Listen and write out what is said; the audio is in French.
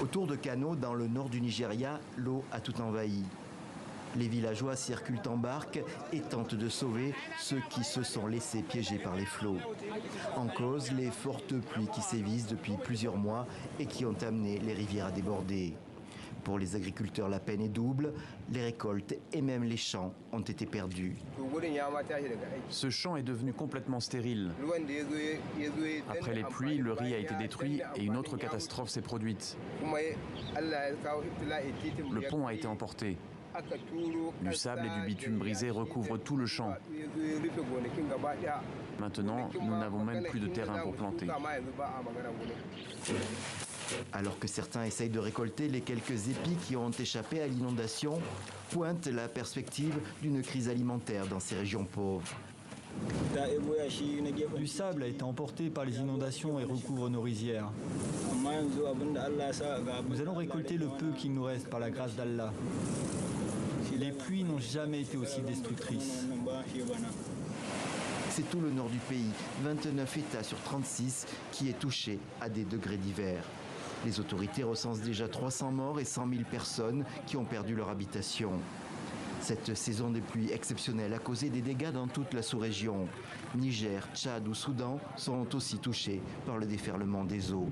Autour de Kano, dans le nord du Nigeria, l'eau a tout envahi. Les villageois circulent en barque et tentent de sauver ceux qui se sont laissés piéger par les flots. En cause, les fortes pluies qui sévissent depuis plusieurs mois et qui ont amené les rivières à déborder. Pour les agriculteurs, la peine est double. Les récoltes et même les champs ont été perdus. Ce champ est devenu complètement stérile. Après les pluies, le riz a été détruit et une autre catastrophe s'est produite. Le pont a été emporté. Du sable et du bitume brisé recouvrent tout le champ. Maintenant, nous n'avons même plus de terrain pour planter. Alors que certains essayent de récolter les quelques épis qui ont échappé à l'inondation, pointe la perspective d'une crise alimentaire dans ces régions pauvres. Du sable a été emporté par les inondations et recouvre nos rizières. Nous allons récolter le peu qu'il nous reste par la grâce d'Allah. Les pluies n'ont jamais été aussi destructrices. C'est tout le nord du pays, 29 États sur 36, qui est touché à des degrés divers. Les autorités recensent déjà 300 morts et 100 000 personnes qui ont perdu leur habitation. Cette saison des pluies exceptionnelles a causé des dégâts dans toute la sous-région. Niger, Tchad ou Soudan sont aussi touchés par le déferlement des eaux.